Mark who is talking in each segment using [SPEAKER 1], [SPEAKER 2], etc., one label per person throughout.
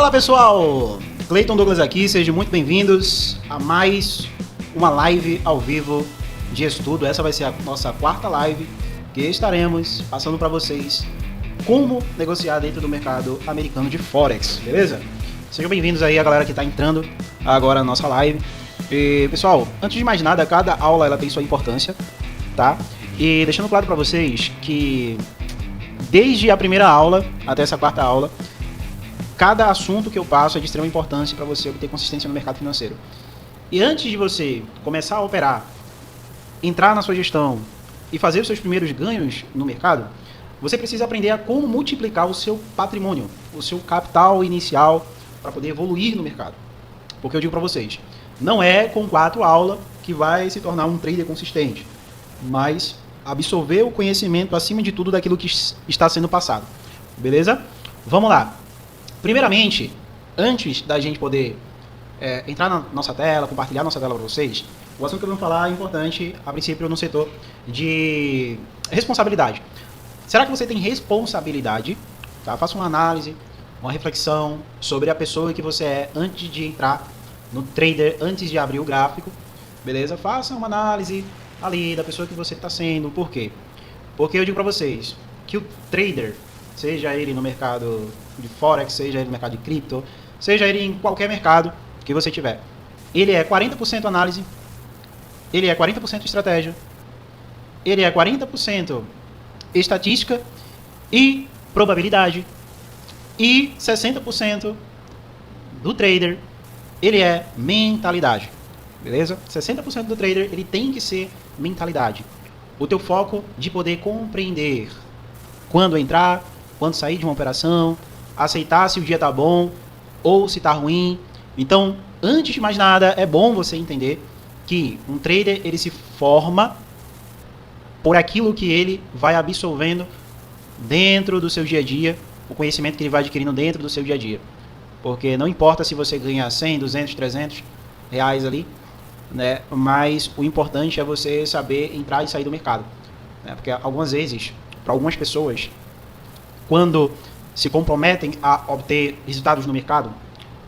[SPEAKER 1] Fala pessoal, Clayton Douglas aqui, sejam muito bem-vindos a mais uma live ao vivo de estudo. Essa vai ser a nossa quarta live que estaremos passando para vocês como negociar dentro do mercado americano de Forex, beleza? Sejam bem-vindos aí a galera que está entrando agora na nossa live. E, pessoal, antes de mais nada, cada aula ela tem sua importância, tá? E deixando claro para vocês que desde a primeira aula até essa quarta aula, cada assunto que eu passo é de extrema importância para você obter consistência no mercado financeiro. E antes de você começar a operar, entrar na sua gestão e fazer os seus primeiros ganhos no mercado, você precisa aprender a como multiplicar o seu patrimônio, o seu capital inicial para poder evoluir no mercado. Porque eu digo para vocês, não é com 4 aulas que vai se tornar um trader consistente, mas absorver o conhecimento acima de tudo daquilo que está sendo passado. Beleza? Vamos lá. Primeiramente, antes da gente poder entrar na nossa tela, compartilhar nossa tela para vocês, o assunto que eu vou falar é importante, a princípio, no setor de responsabilidade. Será que você tem responsabilidade? Tá? Faça uma análise, uma reflexão sobre a pessoa que você é antes de entrar no trader, antes de abrir o gráfico, beleza? Faça uma análise ali da pessoa que você está sendo. Por quê? Porque eu digo para vocês que o trader, seja ele no mercado de Forex, seja ele no mercado de cripto, seja ele em qualquer mercado que você tiver, ele é 40% análise, ele é 40% estratégia, ele é 40% estatística e probabilidade, e 60% do trader ele é mentalidade, beleza? 60% do trader ele tem que ser mentalidade, o teu foco de poder compreender quando entrar, quando sair de uma operação, aceitar se o dia está bom ou se está ruim. Então, antes de mais nada, é bom você entender que um trader ele se forma por aquilo que ele vai absorvendo dentro do seu dia a dia, o conhecimento que ele vai adquirindo dentro do seu dia a dia. Porque não importa se você ganha 100, 200, 300 reais ali, né? Mas o importante é você saber entrar e sair do mercado, né? Porque algumas vezes, para algumas pessoas, quando se comprometem a obter resultados no mercado,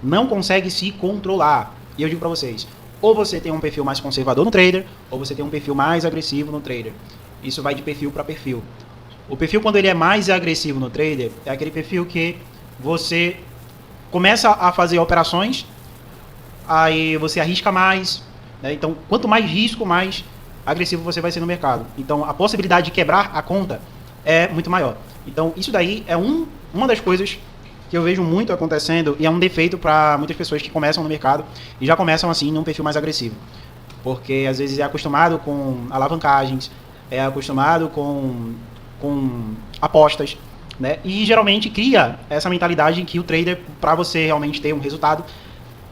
[SPEAKER 1] não conseguem se controlar. E eu digo para vocês, ou você tem um perfil mais conservador no trader, ou você tem um perfil mais agressivo no trader. Isso vai de perfil para perfil. O perfil, quando ele é mais agressivo no trader, é aquele perfil que você começa a fazer operações, aí você arrisca mais, né? Então, quanto mais risco, mais agressivo você vai ser no mercado. Então, a possibilidade de quebrar a conta é muito maior. Então, isso daí é uma das coisas que eu vejo muito acontecendo e é um defeito para muitas pessoas que começam no mercado e já começam assim num perfil mais agressivo. Porque às vezes é acostumado com alavancagens, é acostumado com apostas, né? E geralmente cria essa mentalidade em que o trader, para você realmente ter um resultado,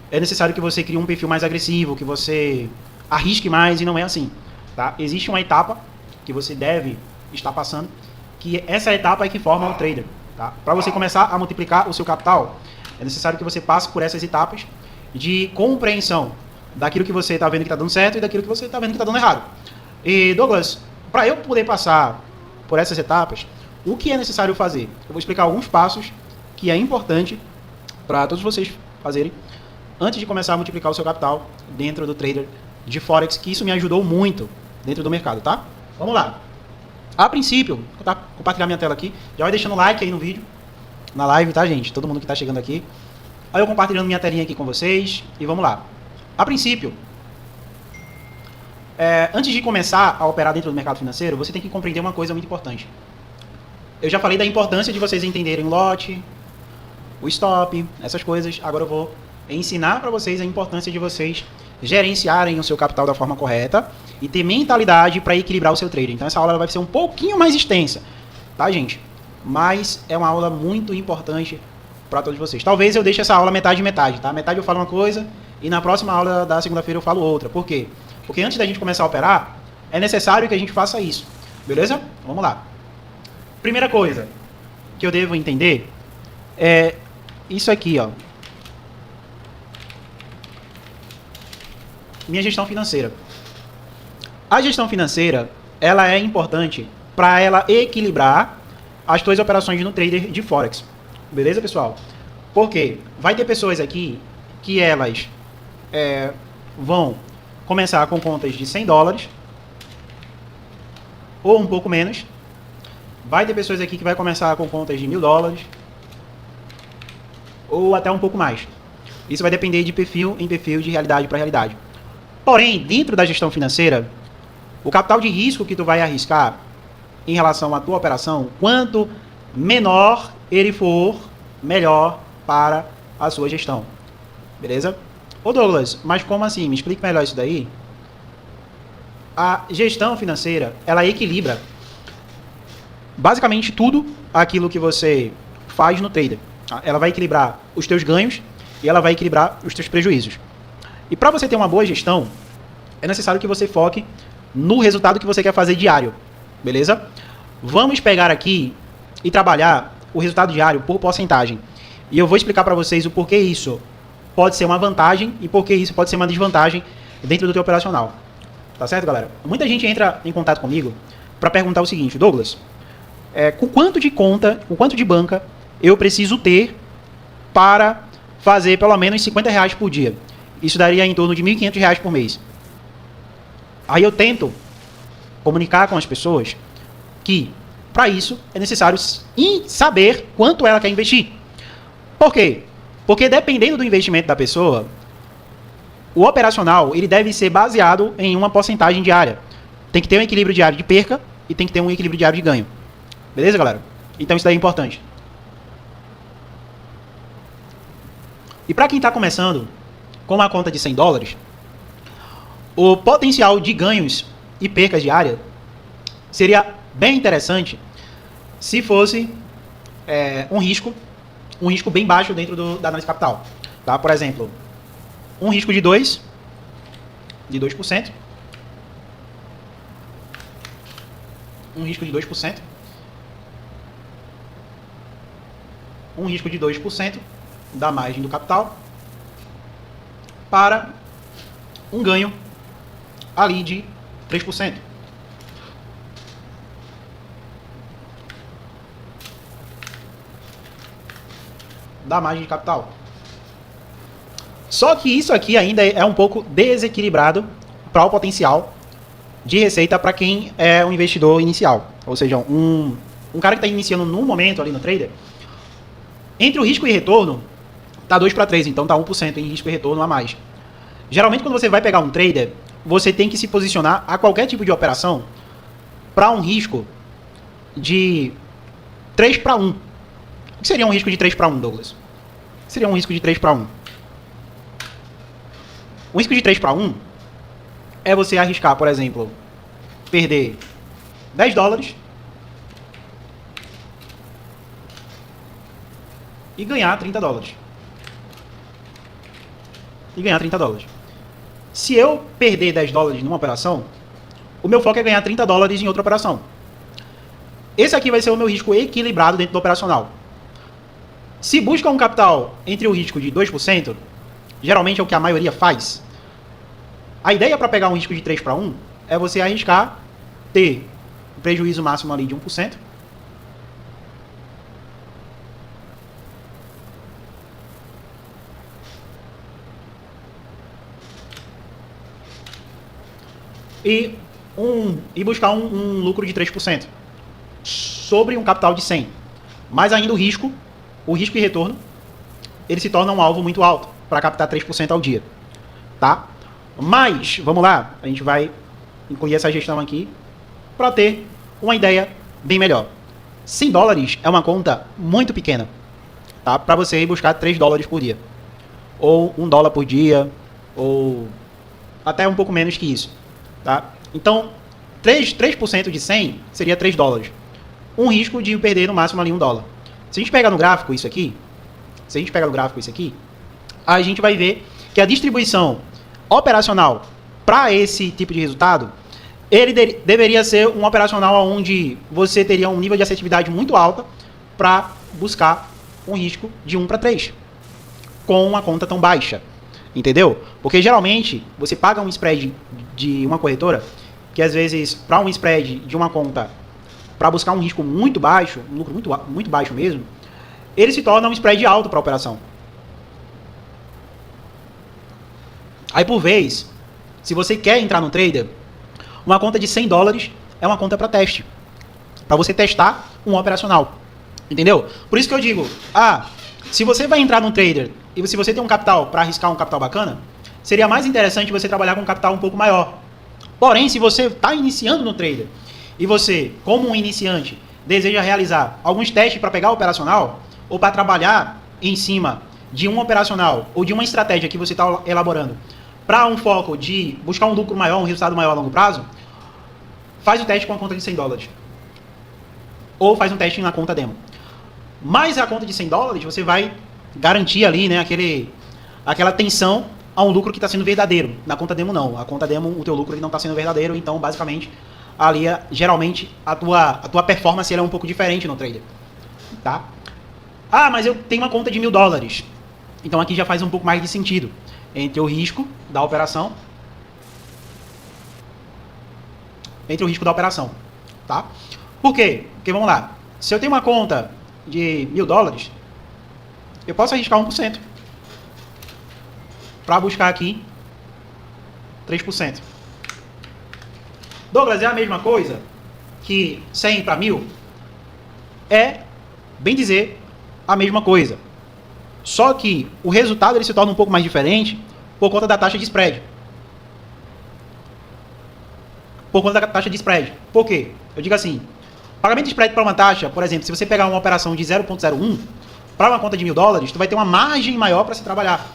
[SPEAKER 1] é necessário que você crie um perfil mais agressivo, que você arrisque mais, e não é assim, tá? Existe uma etapa que você deve estar passando, que essa etapa é que forma o trader, tá? Para você começar a multiplicar o seu capital, é necessário que você passe por essas etapas de compreensão daquilo que você está vendo que está dando certo e daquilo que você está vendo que está dando errado. E Douglas, para eu poder passar por essas etapas, o que é necessário fazer? Eu vou explicar alguns passos que é importante para todos vocês fazerem antes de começar a multiplicar o seu capital dentro do trader de Forex, que isso me ajudou muito dentro do mercado, tá? Vamos lá. A princípio, vou compartilhar minha tela aqui, já vai deixando like aí no vídeo, na live, tá, gente? Todo mundo que está chegando aqui. Aí eu compartilhando minha telinha aqui com vocês e vamos lá. A princípio, antes de começar a operar dentro do mercado financeiro, você tem que compreender uma coisa muito importante. Eu já falei da importância de vocês entenderem o lote, o stop, essas coisas. Agora eu vou ensinar para vocês a importância de vocês gerenciarem o seu capital da forma correta e ter mentalidade para equilibrar o seu trading. Então essa aula vai ser um pouquinho mais extensa, tá, gente? Mas é uma aula muito importante para todos vocês. Talvez eu deixe essa aula metade e metade, tá? Metade eu falo uma coisa e na próxima aula da segunda-feira eu falo outra. Por quê? Porque antes da gente começar a operar, é necessário que a gente faça isso. Beleza? Vamos lá. Primeira coisa que eu devo entender é isso aqui, ó. Minha gestão financeira. A gestão financeira, ela é importante para ela equilibrar as tuas operações no trader de Forex. Beleza, pessoal? Por quê? Vai ter pessoas aqui que elas vão começar com contas de $100 ou um pouco menos. Vai ter pessoas aqui que vai começar com contas de $1.000 ou até um pouco mais. Isso vai depender de perfil em perfil, de realidade para realidade. Porém, dentro da gestão financeira, o capital de risco que tu vai arriscar em relação à tua operação, quanto menor ele for, melhor para a sua gestão. Beleza? Ô Douglas, mas como assim? Me explique melhor isso daí. A gestão financeira, ela equilibra basicamente tudo aquilo que você faz no trader. Ela vai equilibrar os teus ganhos e ela vai equilibrar os teus prejuízos. E para você ter uma boa gestão, é necessário que você foque no resultado que você quer fazer diário. Beleza? Vamos pegar aqui e trabalhar o resultado diário por porcentagem. E eu vou explicar para vocês o porquê isso pode ser uma vantagem e porquê isso pode ser uma desvantagem dentro do teu operacional. Tá certo, galera? Muita gente entra em contato comigo para perguntar o seguinte: Douglas, com quanto de conta, com quanto de banca eu preciso ter para fazer pelo menos R$50 por dia? Isso daria em torno de R$1.500 por mês. Aí eu tento comunicar com as pessoas que, para isso, é necessário saber quanto ela quer investir. Por quê? Porque dependendo do investimento da pessoa, o operacional ele deve ser baseado em uma porcentagem diária. Tem que ter um equilíbrio diário de perca e tem que ter um equilíbrio diário de ganho. Beleza, galera? Então isso daí é importante. E para quem está começando com uma conta de $100, o potencial de ganhos e percas diárias seria bem interessante se fosse um risco bem baixo dentro da análise capital. Tá? Por exemplo, um risco de 2%, um risco de 2%, um risco de 2% da margem do capital para um ganho ali de 3%. Da margem de capital. Só que isso aqui ainda é um pouco desequilibrado para o potencial de receita para quem é um investidor inicial. Ou seja, um cara que está iniciando no momento ali no trader, entre o risco e retorno, tá 2/3, então tá 1% em risco e retorno a mais. Geralmente quando você vai pegar um trader, você tem que se posicionar a qualquer tipo de operação para um risco de 3/1. O que seria um risco de 3/1, Douglas? O que seria um risco de 3/1? Um risco de 3/1 é você arriscar, por exemplo, perder $10 e ganhar $30. Se eu perder $10 numa operação, o meu foco é ganhar $30 em outra operação. Esse aqui vai ser o meu risco equilibrado dentro do operacional. Se busca um capital entre o risco de 2%, geralmente é o que a maioria faz. A ideia para pegar um risco de 3/1 é você arriscar ter um prejuízo máximo ali de 1%. E buscar um lucro de 3% sobre um capital de 100. Mas ainda o risco e retorno, ele se torna um alvo muito alto para captar 3% ao dia. Tá? Mas, vamos lá, a gente vai incluir essa gestão aqui para ter uma ideia bem melhor. $100 é uma conta muito pequena, tá? Para você ir buscar $3 por dia. Ou $1 por dia, ou até um pouco menos que isso. Tá? Então, 3% de 100 seria $3. Um risco de perder no máximo ali $1. Se a gente pegar no gráfico isso aqui, a gente vai ver que a distribuição operacional para esse tipo de resultado, ele deveria ser um operacional onde você teria um nível de assertividade muito alta para buscar um risco de 1/3 com uma conta tão baixa. Entendeu? Porque geralmente você paga um spread de uma corretora que às vezes para um spread de uma conta para buscar um risco muito baixo, um lucro muito baixo mesmo, ele se torna um spread alto para a operação. Aí por vez, se você quer entrar no trader, uma conta de $100 é uma conta para teste, para você testar um operacional, entendeu? Por isso que eu digo, se você vai entrar no trader e se você tem um capital para arriscar um capital bacana, seria mais interessante você trabalhar com um capital um pouco maior. Porém, se você está iniciando no trader e você, como um iniciante, deseja realizar alguns testes para pegar o operacional ou para trabalhar em cima de um operacional ou de uma estratégia que você está elaborando para um foco de buscar um lucro maior, um resultado maior a longo prazo, faz o teste com a conta de $100 ou faz um teste na conta demo. Mas a conta de $100 você vai garantir ali, né, aquela tensão a um lucro que está sendo verdadeiro. Na conta demo não. A conta demo, o teu lucro ele não está sendo verdadeiro, então basicamente ali geralmente a tua performance ela é um pouco diferente no trader, tá? Mas eu tenho uma conta de $1.000. Então aqui já faz um pouco mais de sentido entre o risco da operação, tá? Por quê? Porque vamos lá, se eu tenho uma conta de $1.000, eu posso arriscar 1% para buscar aqui 3%. Douglas, é a mesma coisa que 100 para 1.000? É, bem dizer, a mesma coisa. Só que o resultado ele se torna um pouco mais diferente por conta da taxa de spread. Por quê? Eu digo assim, pagamento de spread para uma taxa, por exemplo, se você pegar uma operação de 0,01 para uma conta de $1.000, tu vai ter uma margem maior para se trabalhar.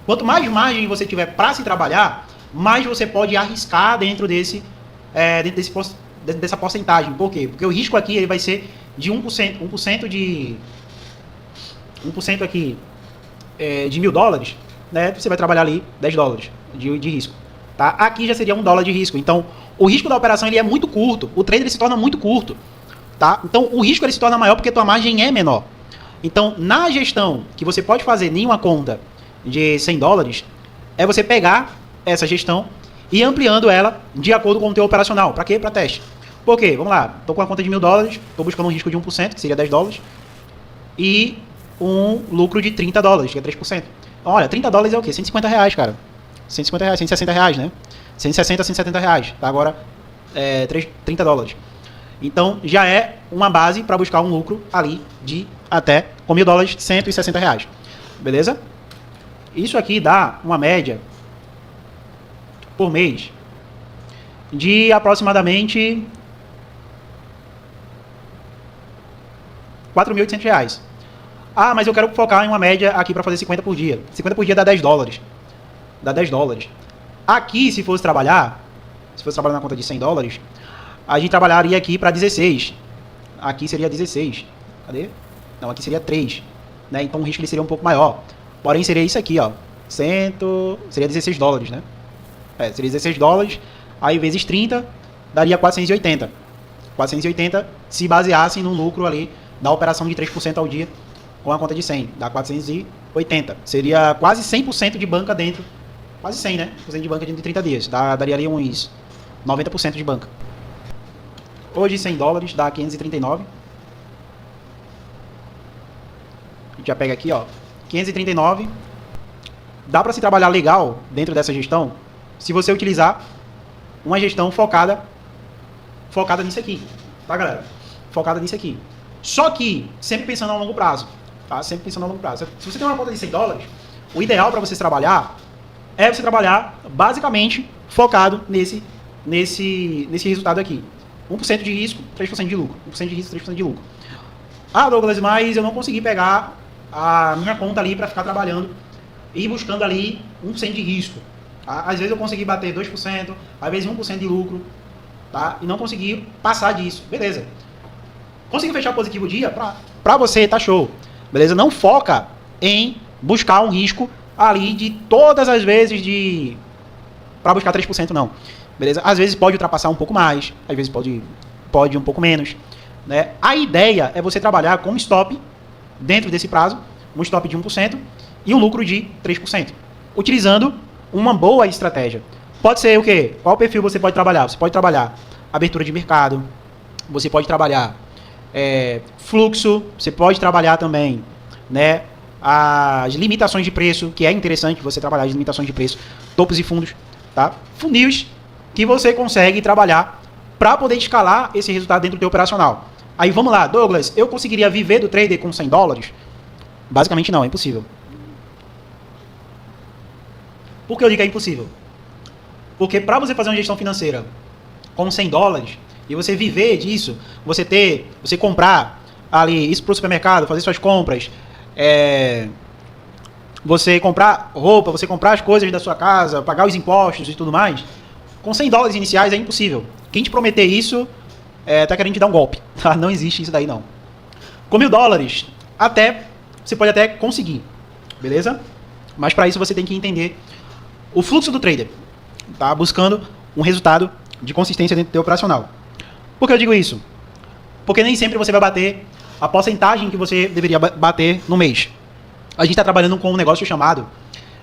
[SPEAKER 1] Quanto mais margem você tiver para se trabalhar, mais você pode arriscar dentro dessa porcentagem. Por quê? Porque o risco aqui ele vai ser de 1%. 1% aqui de $1.000, né? Você vai trabalhar ali $10 de risco. Tá? Aqui já seria $1 de risco. Então, o risco da operação ele é muito curto. O trade ele se torna muito curto. Tá? Então, o risco ele se torna maior porque a tua margem é menor. Então, na gestão que você pode fazer em uma conta de $100, é você pegar essa gestão e ampliando ela de acordo com o teu operacional. Para quê? Para teste. Por quê? Vamos lá. Estou com uma conta de $1.000, estou buscando um risco de 1%, que seria $10, e um lucro de $30, que é 3%. Então, olha, $30 é o quê? R$150, cara. R$150, R$160, né? 160, R$170. Tá? Agora, $30. Então, já é uma base para buscar um lucro ali de até, com $1.000, R$160. Beleza? Isso aqui dá uma média por mês de aproximadamente R$4.800. Mas eu quero focar em uma média aqui para fazer 50 por dia. 50 por dia dá $10. Dá $10. Aqui, se fosse trabalhar na conta de $100, a gente trabalharia aqui para 16. Aqui seria 16. Cadê? Não, aqui seria 3. Né? Então o risco ele seria um pouco maior. Porém, seria isso aqui, ó. Seria $16, né? Seria $16. Aí vezes 30, daria 480. 480 se baseassem no lucro ali da operação de 3% ao dia com a conta de 100. Dá 480. Seria quase 100% de banca dentro. Quase 100, né? 100% de banca dentro de 30 dias. Daria ali uns 90% de banca. Hoje $100 dá 539. A gente já pega aqui, ó. 539. Dá para se trabalhar legal dentro dessa gestão se você utilizar uma gestão focada nisso aqui. Tá, galera? Focada nisso aqui. Só que sempre pensando a longo prazo. Tá? Sempre pensando a longo prazo. Se você tem uma conta de $100, o ideal para você trabalhar é você trabalhar basicamente focado nesse resultado aqui. 1% de risco, 3% de lucro. 1% de risco, 3% de lucro. Douglas, mas eu não consegui pegar a minha conta ali para ficar trabalhando e buscando ali 1% de risco. Tá? Às vezes eu consegui bater 2%, às vezes 1% de lucro, tá? E não consegui passar disso. Beleza. Conseguiu fechar positivo o dia? Pra você tá show. Beleza? Não foca em buscar um risco ali de todas as vezes para buscar 3%, não. Beleza? Às vezes pode ultrapassar um pouco mais, às vezes pode um pouco menos. Né? A ideia é você trabalhar com um stop dentro desse prazo, um stop de 1% e um lucro de 3%, utilizando uma boa estratégia. Pode ser o quê? Qual perfil você pode trabalhar? Você pode trabalhar abertura de mercado, você pode trabalhar fluxo, você pode trabalhar também, né, as limitações de preço, que é interessante você trabalhar as limitações de preço, topos e fundos, tá? Funis que você consegue trabalhar para poder escalar esse resultado dentro do teu operacional. Aí vamos lá, Douglas, eu conseguiria viver do trader com $100? Basicamente não, é impossível. Por que eu digo que é impossível? Porque para você fazer uma gestão financeira com $100 e você viver disso, você comprar ali isso para o supermercado, fazer suas compras, você comprar roupa, você comprar as coisas da sua casa, pagar os impostos e tudo mais, com $100 iniciais é impossível. Quem te prometer isso tá querendo te dar um golpe, tá? Não existe isso daí não. Com $1.000, você pode até conseguir, beleza? Mas para isso você tem que entender o fluxo do trader, tá? Buscando um resultado de consistência dentro do teu operacional. Por que eu digo isso? Porque nem sempre você vai bater a porcentagem que você deveria bater no mês. A gente está trabalhando com um negócio chamado,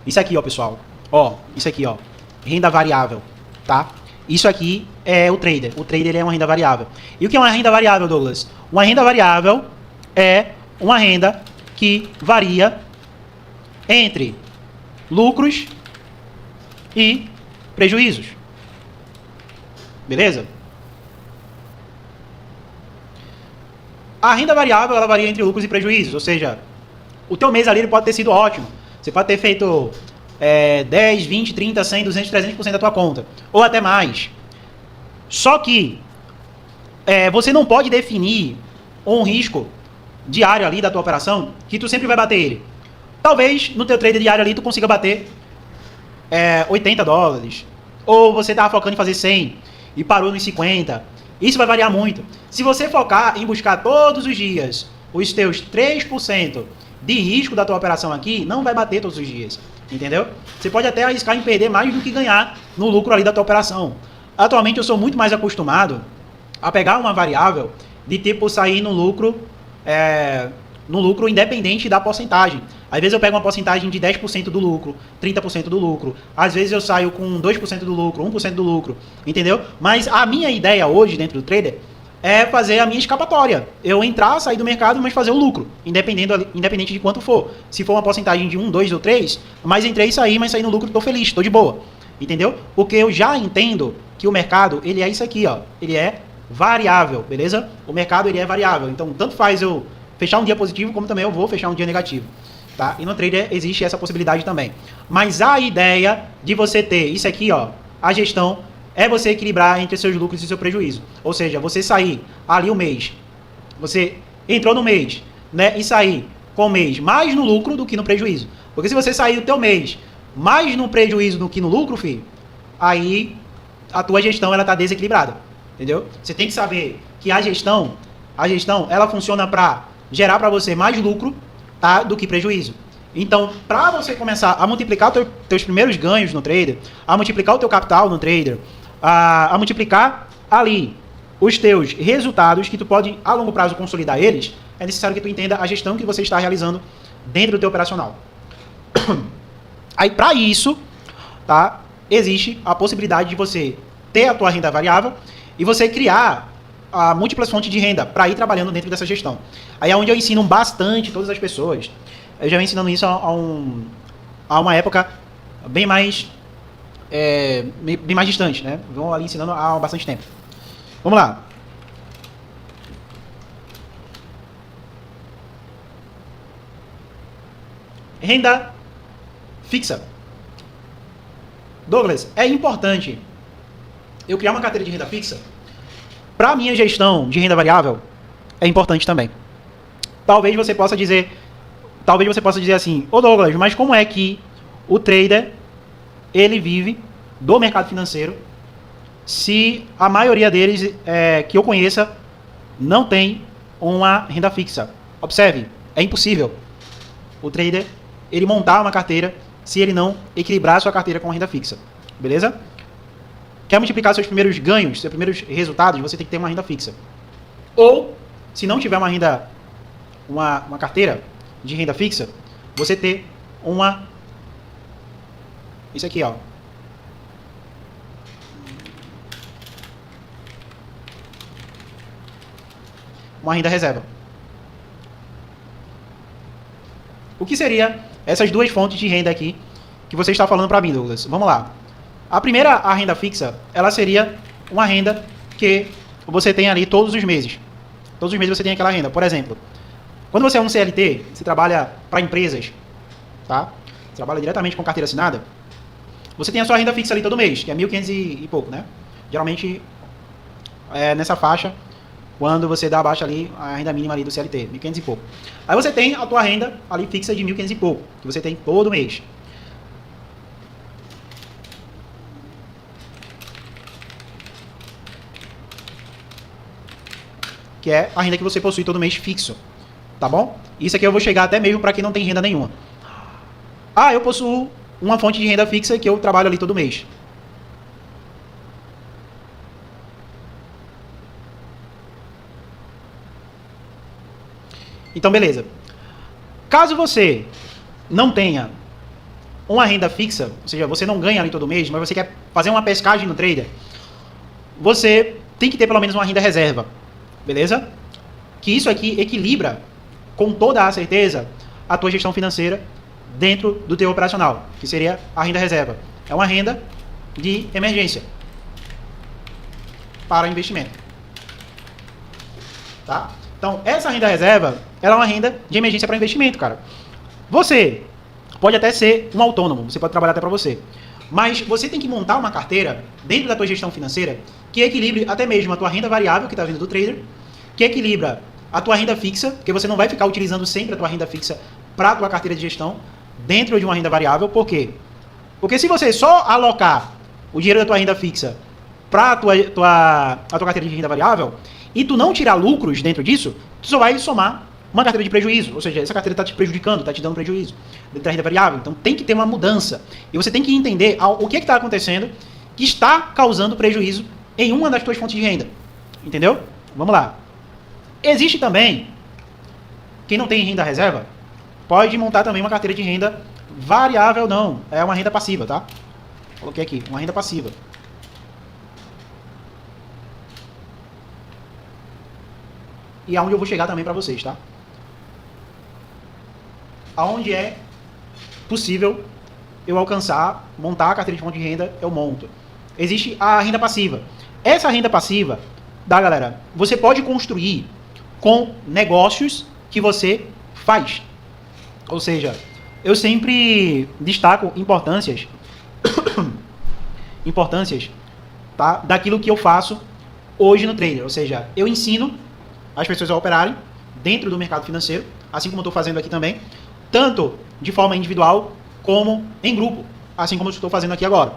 [SPEAKER 1] isso aqui, ó, pessoal. Ó, isso aqui, ó, renda variável, tá? Isso aqui é o trader. O trader é uma renda variável. E o que é uma renda variável, Douglas? Uma renda variável é uma renda que varia entre lucros e prejuízos. Beleza? A renda variável, ela varia entre lucros e prejuízos. Ou seja, o teu mês ali ele pode ter sido ótimo. Você pode ter feito 10, 20, 30, 100, 200, 300% da tua conta. Ou até mais. Só que você não pode definir um risco diário ali da tua operação que tu sempre vai bater ele. Talvez no teu trade diário ali tu consiga bater $80. Ou você estava focando em fazer 100 e parou nos 50. Isso vai variar muito. Se você focar em buscar todos os dias os teus 3% de risco da tua operação aqui, não vai bater todos os dias. Entendeu? Você pode até arriscar em perder mais do que ganhar no lucro ali da tua operação. Atualmente eu sou muito mais acostumado a pegar uma variável de tipo sair no lucro independente da porcentagem. Às vezes eu pego uma porcentagem de 10% do lucro, 30% do lucro. Às vezes eu saio com 2% do lucro, 1% do lucro. Entendeu? Mas a minha ideia hoje dentro do trader é fazer a minha escapatória. Eu entrar, sair do mercado, mas fazer o lucro, independente de quanto for. Se for uma porcentagem de 1, 2 ou 3, mas entrei e saí, mas saí no lucro, estou feliz, estou de boa. Entendeu? Porque eu já entendo que o mercado, ele é isso aqui, ó. Ele é variável, beleza? O mercado, ele é variável. Então, tanto faz eu fechar um dia positivo, como também eu vou fechar um dia negativo. Tá? E no trader existe essa possibilidade também. Mas a ideia de você ter isso aqui, ó, a gestão, é você equilibrar entre seus lucros e seu prejuízo. Ou seja, você sair ali o mês, você entrou no mês, né, e sair com o mês mais no lucro do que no prejuízo. Porque se você sair do teu mês mais no prejuízo do que no lucro, filho, aí a tua gestão ela tá desequilibrada, entendeu? Você tem que saber que a gestão ela funciona para gerar para você mais lucro, tá, do que prejuízo. Então, para você começar a multiplicar teus primeiros ganhos no trader, a multiplicar o teu capital no trader, a multiplicar ali os teus resultados, que tu pode a longo prazo consolidar eles, é necessário que tu entenda a gestão que você está realizando dentro do teu operacional. Aí, para isso, tá, existe a possibilidade de você ter a tua renda variável e você criar múltiplas fontes de renda para ir trabalhando dentro dessa gestão. Aí é onde eu ensino bastante todas as pessoas. Eu já venho ensinando isso há uma época bem mais distante, né? Vão ali ensinando há bastante tempo. Vamos lá. Renda fixa. Douglas, é importante eu criar uma carteira de renda fixa? Para a minha gestão de renda variável, é importante também. Talvez você possa dizer assim, ô Douglas, mas como é que o trader ele vive do mercado financeiro se a maioria deles que eu conheça não tem uma renda fixa? Observe, é impossível o trader ele montar uma carteira se ele não equilibrar a sua carteira com a renda fixa. Beleza? Quer multiplicar seus primeiros ganhos, seus primeiros resultados, você tem que ter uma renda fixa. Ou, se não tiver uma carteira de renda fixa, você ter isso aqui, ó. Uma renda reserva. O que seria essas duas fontes de renda aqui que você está falando para mim, Douglas? Vamos lá. A primeira, a renda fixa, ela seria uma renda que você tem ali todos os meses. Todos os meses você tem aquela renda. Por exemplo, quando você é um CLT, você trabalha para empresas, tá? Trabalha diretamente com carteira assinada, você tem a sua renda fixa ali todo mês, que é 1.500 e pouco, né? Geralmente é nessa faixa, quando você dá abaixo ali a renda mínima ali do CLT, 1.500 e pouco. Aí você tem a tua renda ali fixa de 1.500 e pouco, que você tem todo mês. Que é a renda que você possui todo mês fixo, tá bom? Isso aqui eu vou chegar até mesmo para quem não tem renda nenhuma. Ah, eu possuo uma fonte de renda fixa que eu trabalho ali todo mês. Então, beleza. Caso você não tenha uma renda fixa, ou seja, você não ganha ali todo mês, mas você quer fazer uma pescagem no trader, você tem que ter pelo menos uma renda reserva, beleza? Que isso aqui equilibra com toda a certeza a tua gestão financeira dentro do teu operacional, que seria a renda reserva. É uma renda de emergência para investimento, tá? Então, essa renda reserva, ela é uma renda de emergência para investimento, cara. Você pode até ser um autônomo, você pode trabalhar até para você, mas você tem que montar uma carteira dentro da tua gestão financeira que equilibre até mesmo a tua renda variável, que está vindo do trader, que equilibra a tua renda fixa, porque você não vai ficar utilizando sempre a tua renda fixa para a tua carteira de gestão dentro de uma renda variável. Por quê? Porque se você só alocar o dinheiro da tua renda fixa para a tua carteira de renda variável e tu não tirar lucros dentro disso, tu só vai somar uma carteira de prejuízo, ou seja, essa carteira está te prejudicando, está te dando prejuízo dentro da renda variável. Então tem que ter uma mudança e você tem que entender o que está acontecendo que está causando prejuízo em uma das tuas fontes de renda, entendeu? Vamos lá. Existe também, quem não tem renda reserva, pode montar também uma carteira de renda variável, não, é uma renda passiva, tá? Coloquei aqui, uma renda passiva. E aonde eu vou chegar também para vocês, tá? Aonde é possível eu alcançar, montar a carteira de fonte de renda, eu monto. Existe a renda passiva. Essa renda passiva, tá, galera? Você pode construir com negócios que você faz. Ou seja, eu sempre destaco importâncias, tá, daquilo que eu faço hoje no trader. Ou seja, eu ensino as pessoas a operarem dentro do mercado financeiro, assim como eu estou fazendo aqui também, tanto de forma individual como em grupo, assim como eu estou fazendo aqui agora.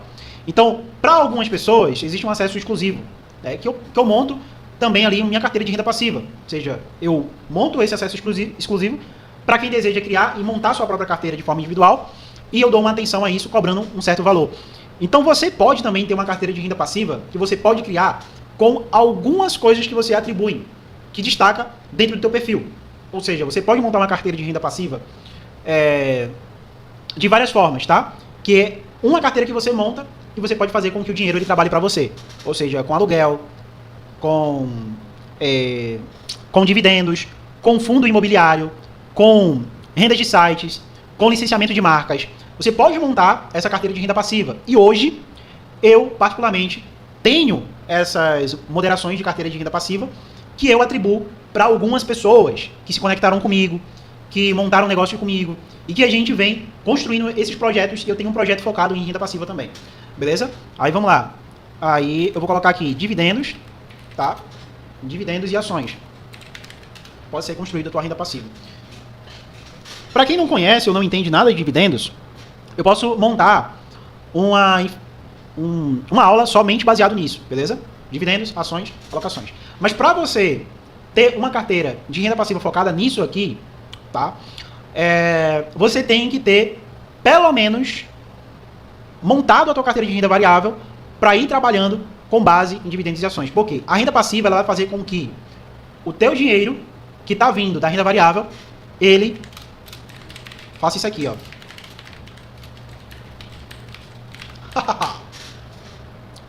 [SPEAKER 1] Então, para algumas pessoas, existe um acesso exclusivo, né, que eu monto também ali minha carteira de renda passiva. Ou seja, eu monto esse acesso exclusivo para quem deseja criar e montar sua própria carteira de forma individual, e eu dou uma atenção a isso, cobrando um certo valor. Então, você pode também ter uma carteira de renda passiva que você pode criar com algumas coisas que você atribui, que destaca dentro do teu perfil. Ou seja, você pode montar uma carteira de renda passiva de várias formas, tá? Que é uma carteira que você monta e você pode fazer com que o dinheiro ele trabalhe para você. Ou seja, com aluguel, com dividendos, com fundo imobiliário, com rendas de sites, com licenciamento de marcas. Você pode montar essa carteira de renda passiva. E hoje, eu, particularmente, tenho essas moderações de carteira de renda passiva que eu atribuo para algumas pessoas que se conectaram comigo, que montaram um negócio comigo e que a gente vem construindo esses projetos. E eu tenho um projeto focado em renda passiva também. Beleza? Aí vamos lá. Aí eu vou colocar aqui dividendos, tá? Dividendos e ações. Pode ser construída a tua renda passiva. Para quem não conhece ou não entende nada de dividendos, eu posso montar uma aula somente baseado nisso, beleza? Dividendos, ações, alocações. Mas para você ter uma carteira de renda passiva focada nisso aqui, tá? Você tem que ter, pelo menos, montado a tua carteira de renda variável para ir trabalhando com base em dividendos e ações. Por quê? A renda passiva ela vai fazer com que o teu dinheiro que está vindo da renda variável, ele faça isso aqui, ó.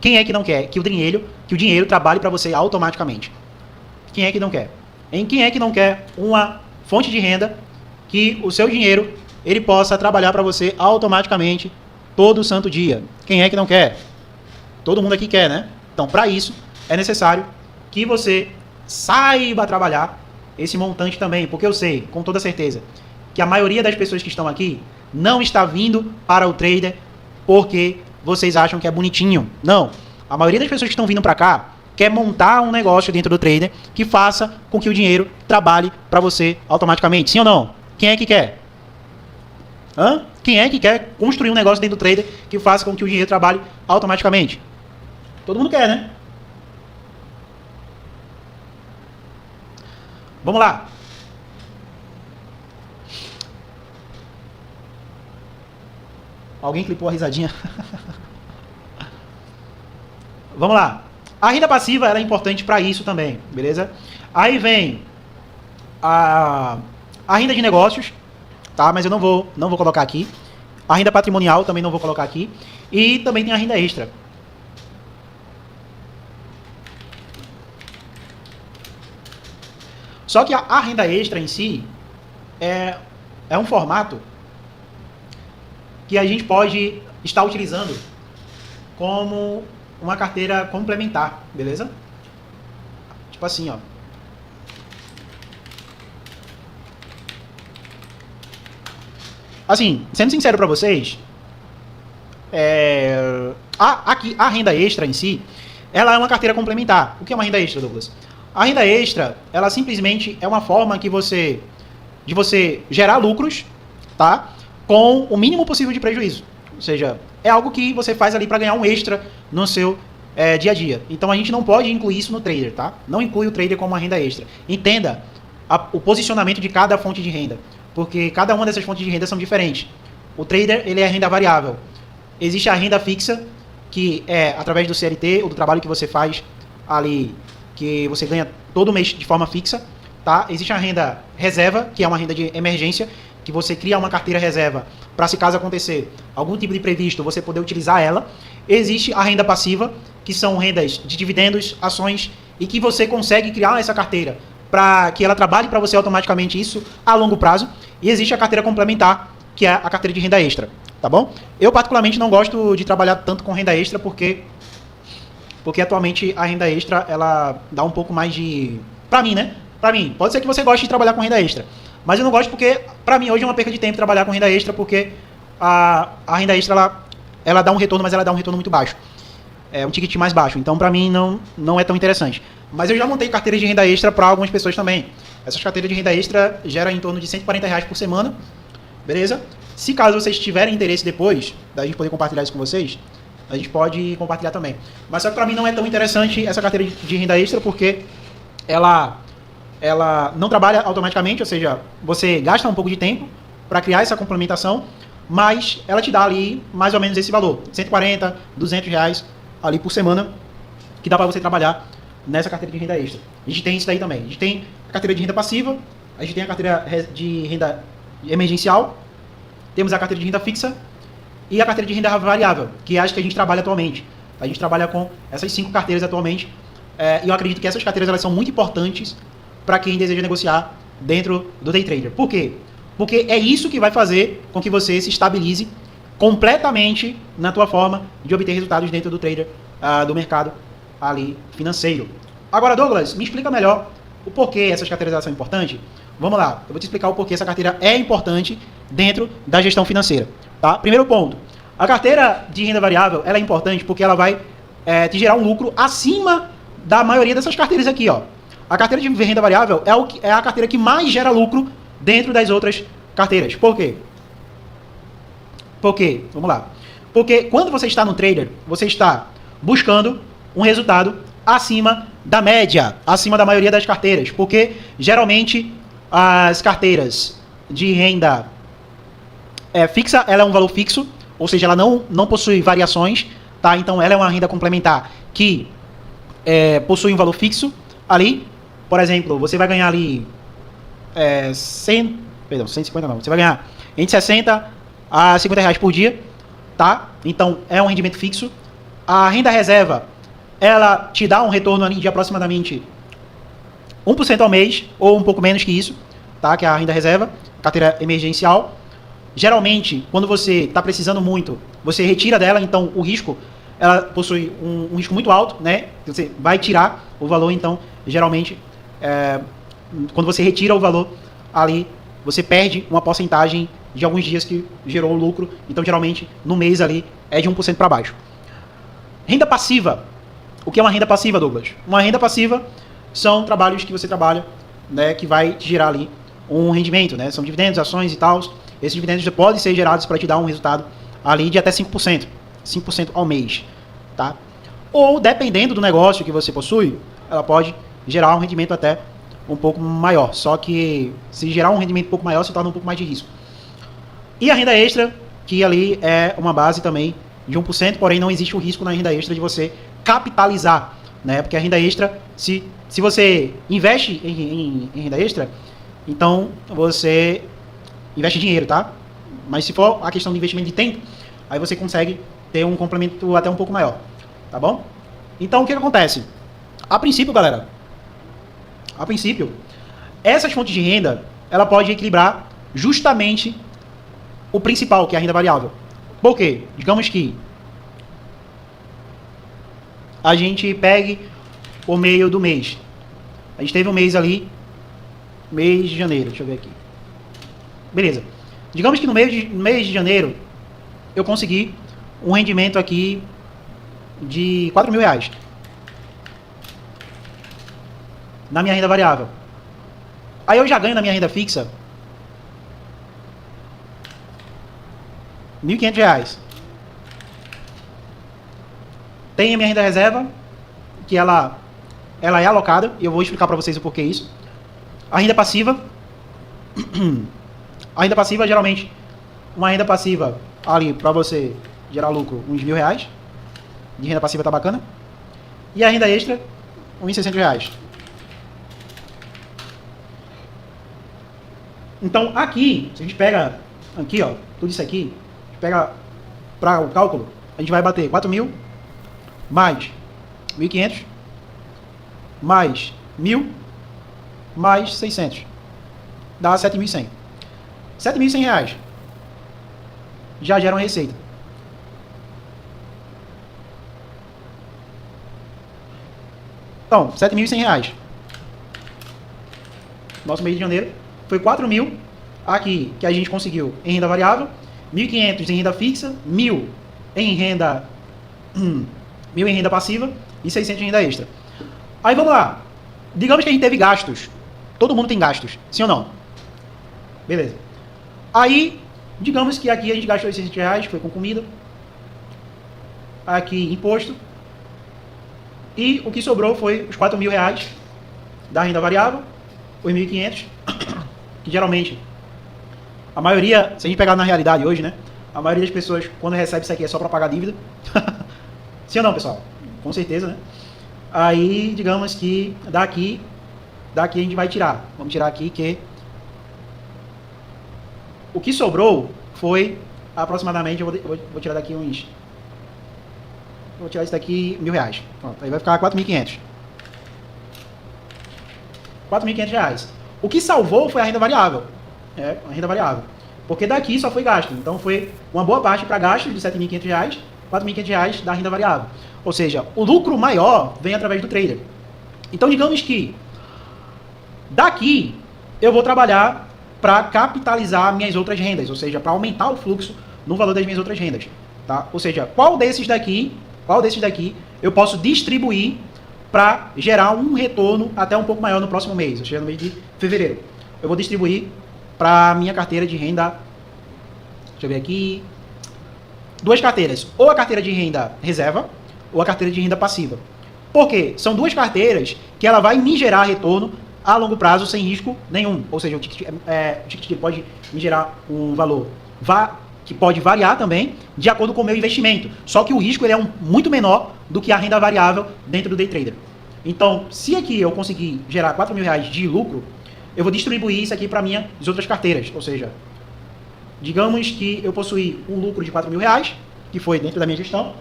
[SPEAKER 1] Quem é que não quer que o dinheiro trabalhe para você automaticamente? Quem é que não quer? Quem é que não quer uma fonte de renda que o seu dinheiro ele possa trabalhar para você automaticamente todo santo dia. Quem é que não quer? Todo mundo aqui quer, né? Então, para isso, é necessário que você saiba trabalhar esse montante também, porque eu sei, com toda certeza, que a maioria das pessoas que estão aqui não está vindo para o trader porque vocês acham que é bonitinho. Não. A maioria das pessoas que estão vindo para cá quer montar um negócio dentro do trader que faça com que o dinheiro trabalhe para você automaticamente. Sim ou não? Quem é que quer? Hã? Quem é que quer construir um negócio dentro do trader que faça com que o dinheiro trabalhe automaticamente? Todo mundo quer, né? Vamos lá. Alguém clipou a risadinha? Vamos lá. A renda passiva ela é importante para isso também, beleza? Aí vem a renda de negócios, tá? Mas eu não vou colocar aqui. A renda patrimonial também não vou colocar aqui. E também tem a renda extra. Só que a renda extra em si é um formato que a gente pode estar utilizando como uma carteira complementar, beleza? Tipo assim, ó. Assim, sendo sincero para vocês, aqui a renda extra em si, ela é uma carteira complementar. O que é uma renda extra, Douglas? A renda extra, ela simplesmente é uma forma de você gerar lucros, tá? Com o mínimo possível de prejuízo. Ou seja, é algo que você faz ali para ganhar um extra no seu dia a dia. Então a gente não pode incluir isso no trader, tá? Não inclui o trader como uma renda extra. Entenda o posicionamento de cada fonte de renda, porque cada uma dessas fontes de renda são diferentes. O trader, ele é renda variável. Existe a renda fixa, que é através do CLT ou do trabalho que você faz ali, que você ganha todo mês de forma fixa, tá? Existe a renda reserva, que é uma renda de emergência, que você cria uma carteira reserva para, se caso acontecer algum tipo de imprevisto, você poder utilizar ela. Existe a renda passiva, que são rendas de dividendos, ações, e que você consegue criar essa carteira para que ela trabalhe para você automaticamente, isso a longo prazo. E existe a carteira complementar, que é a carteira de renda extra, tá bom? Eu particularmente não gosto de trabalhar tanto com renda extra, porque atualmente a renda extra, ela dá um pouco mais de... Pra mim, né? Pra mim. Pode ser que você goste de trabalhar com renda extra, mas eu não gosto porque, pra mim, hoje é uma perca de tempo trabalhar com renda extra, porque a renda extra, ela dá um retorno, mas ela dá um retorno muito baixo. É um ticket mais baixo. Então, pra mim, não é tão interessante. Mas eu já montei carteiras de renda extra para algumas pessoas também. Essas carteiras de renda extra geram em torno de R$140 por semana, beleza? Se caso vocês tiverem interesse depois, da gente poder compartilhar isso com vocês, a gente pode compartilhar também. Mas só que para mim não é tão interessante essa carteira de renda extra, porque ela não trabalha automaticamente, ou seja, você gasta um pouco de tempo para criar essa complementação, mas ela te dá ali mais ou menos esse valor, R$140, R$200 ali por semana, que dá para você trabalhar nessa carteira de renda extra. A gente tem isso daí também. A gente tem a carteira de renda passiva, a gente tem a carteira de renda emergencial, temos a carteira de renda fixa e a carteira de renda variável, que é as que a gente trabalha atualmente. A gente trabalha com essas 5 carteiras atualmente, e eu acredito que essas carteiras elas são muito importantes para quem deseja negociar dentro do day trader. Por quê? Porque é isso que vai fazer com que você se estabilize completamente na tua forma de obter resultados dentro do trader, do mercado ali financeiro. Agora, Douglas, me explica melhor o porquê essas carteiras são importantes. Vamos lá, eu vou te explicar o porquê essa carteira é importante dentro da gestão financeira. Tá? Primeiro ponto, a carteira de renda variável ela é importante porque ela vai te gerar um lucro acima da maioria dessas carteiras aqui. Ó. A carteira de renda variável é a carteira que mais gera lucro dentro das outras carteiras. Por quê? Vamos lá. Porque quando você está no trader, você está buscando um resultado acima da média, acima da maioria das carteiras. Porque geralmente as carteiras de renda fixa, ela é um valor fixo, ou seja, ela não possui variações, tá? Então ela é uma renda complementar que possui um valor fixo ali. Por exemplo, você vai ganhar ali 150 não, você vai ganhar entre 60 a R$50 por dia, tá? Então é um rendimento fixo. A renda reserva, ela te dá um retorno ali de aproximadamente 1% ao mês, ou um pouco menos que isso, tá? Que é a renda reserva. carteira emergencial. Geralmente, quando você está precisando muito, você retira dela, então o risco, ela possui um risco muito alto, né? Você vai tirar o valor, então, geralmente, quando você retira o valor ali, você perde uma porcentagem de alguns dias que gerou o lucro. Então, geralmente, no mês ali, é de 1% para baixo. Renda passiva. O que é uma renda passiva, Douglas? Uma renda passiva são trabalhos que você trabalha, né, que vai te gerar ali um rendimento, né? São dividendos, ações e tal. Esses dividendos podem ser gerados para te dar um resultado ali de até 5%. 5% ao mês, tá? Ou, dependendo do negócio que você possui, ela pode gerar um rendimento até um pouco maior. Só que, se gerar um rendimento um pouco maior, se torna um pouco mais de risco. E a renda extra, que ali é uma base também de 1%, porém não existe o risco na renda extra de você capitalizar, né? Porque a renda extra, se você investe em renda extra, então você investe dinheiro, tá? Mas se for a questão de investimento de tempo, aí você consegue ter um complemento até um pouco maior, tá bom? Então o que acontece? A princípio, galera, essas fontes de renda, ela pode equilibrar justamente o principal, que é a renda variável. Por quê? Digamos que a gente pegue o meio do mês. A gente teve um mês ali, mês de janeiro, deixa eu ver aqui. Beleza. Digamos que no mês de janeiro, eu consegui um rendimento aqui de R$4.000 na minha renda variável. Aí eu já ganho na minha renda fixa R$1.500. Tem a minha renda reserva, que ela é alocada, e eu vou explicar para vocês o porquê isso. A renda passiva. A renda passiva, geralmente, uma renda passiva ali para você gerar lucro, uns R$1.000. De renda passiva tá bacana. E a renda extra, uns R$600. Então, aqui, se a gente pega aqui, ó, tudo isso aqui, a gente pega para o cálculo, a gente vai bater 4.000 mais 1.500 mais 1.000 mais 600. Dá 7.100. R$7.100 já geram receita. Então, R$7.100. Nosso mês de janeiro foi 4.000 aqui que a gente conseguiu em renda variável, 1.500 em renda fixa, 1.000 em renda 1.000 em renda passiva e 600 em renda extra. Aí vamos lá. Digamos que a gente teve gastos. Todo mundo tem gastos, sim ou não? Beleza. Aí, digamos que aqui a gente gastou R$600, foi com comida. Aqui, imposto. E o que sobrou foi os R$4.000 da renda variável, os 1.500, que geralmente, a maioria, se a gente pegar na realidade hoje, né? A maioria das pessoas, quando recebe isso aqui, é só para pagar dívida. Sim ou não, pessoal? Com certeza, né? Aí, digamos que daqui a gente vai tirar. Vamos tirar aqui que o que sobrou foi aproximadamente, eu vou tirar daqui uns... Vou tirar isso daqui R$1.000. Pronto, aí vai ficar R$4.500. R$4.500. O que salvou foi a renda variável. A renda variável. Porque daqui só foi gasto. Então foi uma boa parte para gasto de R$7.500, R$4.500 da renda variável. Ou seja, o lucro maior vem através do trader. Então digamos que daqui eu vou trabalhar para capitalizar minhas outras rendas, ou seja, para aumentar o fluxo no valor das minhas outras rendas, tá? Ou seja, qual desses daqui eu posso distribuir para gerar um retorno até um pouco maior no próximo mês, ou seja, no mês de fevereiro. Eu vou distribuir para minha carteira de renda, deixa eu ver aqui, duas carteiras, ou a carteira de renda reserva, ou a carteira de renda passiva. Por quê? São duas carteiras que ela vai me gerar retorno a longo prazo sem risco nenhum. Ou seja, o ticket pode me gerar um valor que pode variar também de acordo com o meu investimento. Só que o risco ele é muito menor do que a renda variável dentro do day trader. Então, se aqui eu conseguir gerar R$4.000 de lucro, eu vou distribuir isso aqui para minhas outras carteiras. Ou seja, digamos que eu possuí um lucro de R$4.000, que foi dentro da minha gestão,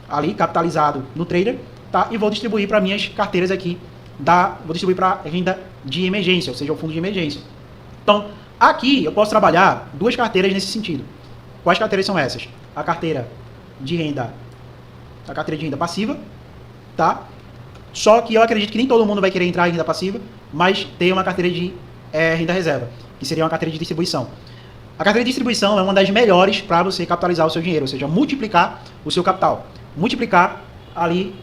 [SPEAKER 1] ali capitalizado no trader, tá? E vou distribuir para minhas carteiras aqui, vou distribuir para renda de emergência, ou seja, o fundo de emergência. Então, aqui eu posso trabalhar duas carteiras nesse sentido. Quais carteiras são essas? A carteira de renda passiva, tá? Só que eu acredito que nem todo mundo vai querer entrar em renda passiva, mas tem uma carteira de renda reserva, que seria uma carteira de distribuição. A carteira de distribuição é uma das melhores para você capitalizar o seu dinheiro, ou seja, multiplicar o seu capital. Multiplicar ali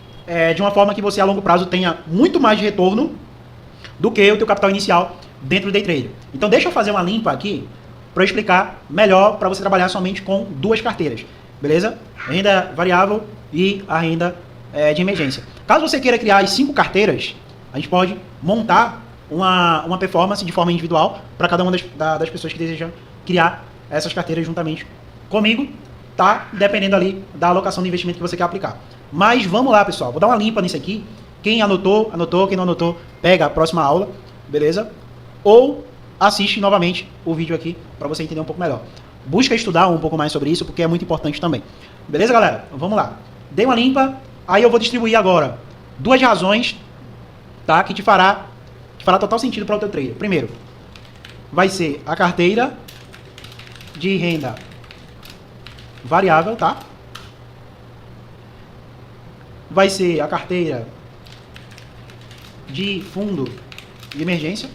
[SPEAKER 1] de uma forma que você a longo prazo tenha muito mais de retorno do que o teu capital inicial dentro do day trade. Então deixa eu fazer uma limpa aqui para eu explicar melhor para você trabalhar somente com duas carteiras, beleza? Renda variável e a renda de emergência. Caso você queira criar as 5 carteiras, a gente pode montar uma performance de forma individual para cada uma das pessoas que desejam criar essas carteiras juntamente comigo, tá? Dependendo ali da alocação de investimento que você quer aplicar. Mas vamos lá, pessoal. Vou dar uma limpa nisso aqui. Quem anotou, anotou. Quem não anotou, pega a próxima aula, beleza? Ou assiste novamente o vídeo aqui para você entender um pouco melhor. Busca estudar um pouco mais sobre isso, porque é muito importante também. Beleza, galera? Vamos lá. Dei uma limpa. Aí eu vou distribuir agora 2 razões, tá? Que te fará total sentido para o teu trader. Primeiro, vai ser a carteira de renda variável, tá? Vai ser a carteira de fundo de emergência.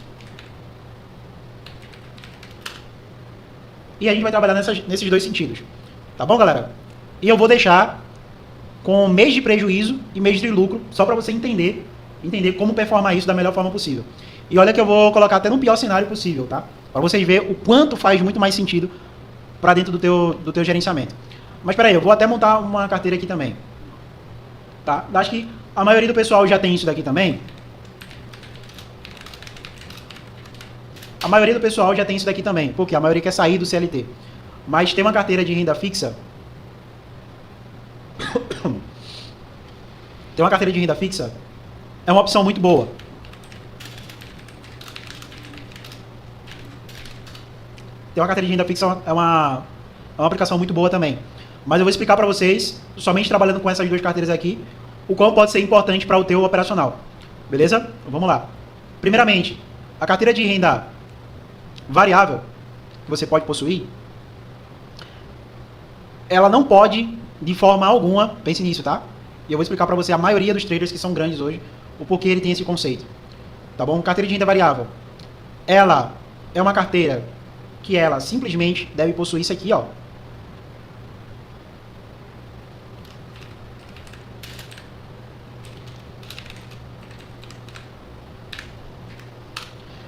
[SPEAKER 1] E a gente vai trabalhar nesses 2 sentidos. Tá bom, galera? E eu vou deixar com mês de prejuízo e mês de lucro, só para você entender como performar isso da melhor forma possível. E olha que eu vou colocar até no pior cenário possível, tá? Para vocês verem o quanto faz muito mais sentido para dentro do teu gerenciamento. Mas peraí, eu vou até montar uma carteira aqui também. Tá? Acho que a maioria do pessoal já tem isso daqui também. A maioria do pessoal já tem isso daqui também, porque a maioria quer sair do CLT. Mas ter uma carteira de renda fixa... ter uma carteira de renda fixa é uma opção muito boa. Ter uma carteira de renda fixa é uma aplicação muito boa também. Mas eu vou explicar para vocês, somente trabalhando com essas 2 carteiras aqui, o qual pode ser importante para o teu operacional. Beleza? Vamos lá. Primeiramente, a carteira de renda variável que você pode possuir, ela não pode, de forma alguma, pense nisso, tá? E eu vou explicar para você a maioria dos traders que são grandes hoje, o porquê ele tem esse conceito. Tá bom? Carteira de renda variável. Ela é uma carteira que ela simplesmente deve possuir isso aqui, ó.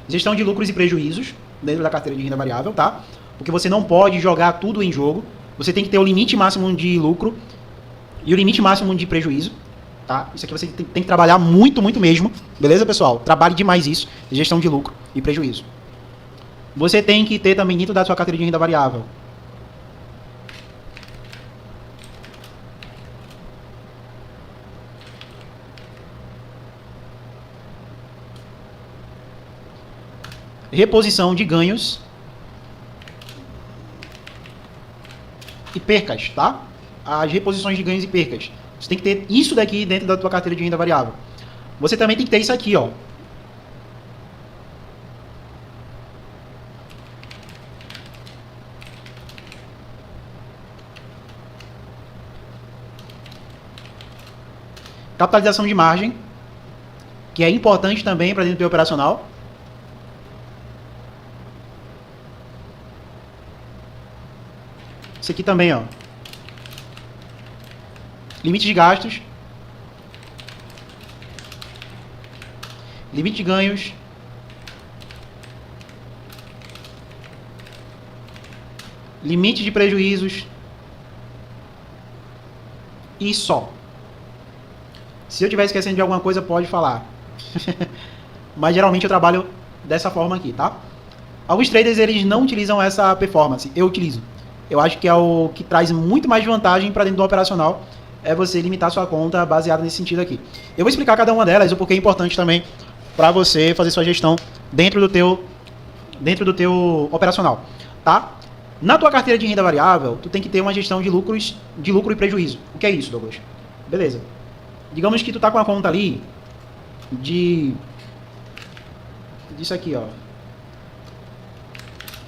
[SPEAKER 1] Gestão de lucros e prejuízos dentro da carteira de renda variável, tá? Porque você não pode jogar tudo em jogo. Você tem que ter o limite máximo de lucro e o limite máximo de prejuízo, tá? Isso aqui você tem que trabalhar muito, muito mesmo. Beleza, pessoal? Trabalhe demais isso, gestão de lucro e prejuízo. Você tem que ter também dentro da sua carteira de renda variável reposição de ganhos e percas, tá? As reposições de ganhos e percas. Você tem que ter isso daqui dentro da tua carteira de renda variável. Você também tem que ter isso aqui, ó. Capitalização de margem, que é importante também para dentro do teu operacional. Isso aqui também, ó. Limite de gastos. Limite de ganhos. Limite de prejuízos. E só. Se eu estiver esquecendo de alguma coisa, pode falar. Mas geralmente eu trabalho dessa forma aqui, tá? Alguns traders, eles não utilizam essa performance. Eu utilizo. Eu acho que é o que traz muito mais vantagem para dentro do operacional, é você limitar sua conta baseada nesse sentido aqui. Eu vou explicar cada uma delas, o porquê é importante também para você fazer sua gestão dentro do teu operacional, tá? Na tua carteira de renda variável, tu tem que ter uma gestão de lucro e prejuízo. O que é isso, Douglas? Beleza. Digamos que tu tá com a conta ali disso aqui, ó.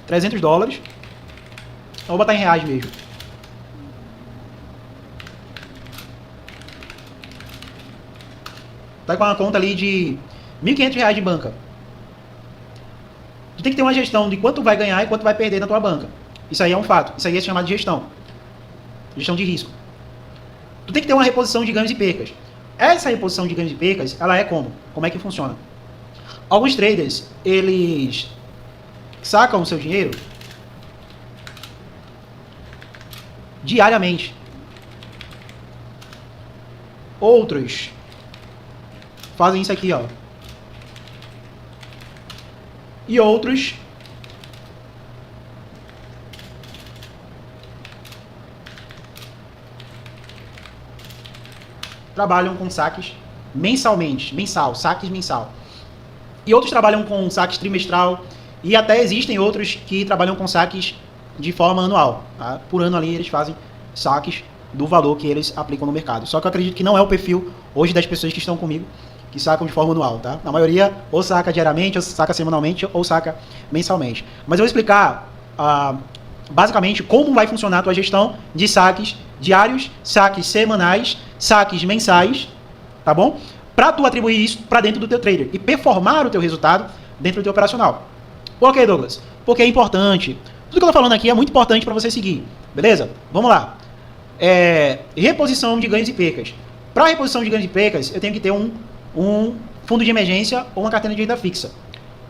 [SPEAKER 1] $300. Eu vou botar em reais mesmo. Tá com uma conta ali de R$1.500 de banca. Tu tem que ter uma gestão de quanto vai ganhar e quanto vai perder na tua banca. Isso aí é um fato. Isso aí é chamado de gestão. Gestão de risco. Tu tem que ter uma reposição de ganhos e percas. Essa reposição de ganhos e percas, ela é como? Como é que funciona? Alguns traders, eles sacam o seu dinheiro diariamente. Outros fazem isso aqui, ó. E outros trabalham com saques mensalmente, saques mensal. E outros trabalham com saques trimestral e até existem outros que trabalham com saques de forma anual. Tá? Por ano ali eles fazem saques do valor que eles aplicam no mercado. Só que eu acredito que não é o perfil hoje das pessoas que estão comigo que sacam de forma anual, tá? Na maioria ou saca diariamente, ou saca semanalmente, ou saca mensalmente. Mas eu vou explicar basicamente como vai funcionar a tua gestão de saques diários, saques semanais, saques mensais, tá bom? Para tu atribuir isso para dentro do teu trader e performar o teu resultado dentro do teu operacional. Por que, Douglas? Porque é importante. Tudo que eu tô falando aqui é muito importante para você seguir, beleza? Vamos lá. Reposição de ganhos e percas. Para reposição de ganhos e percas, eu tenho que ter um fundo de emergência ou uma carteira de renda fixa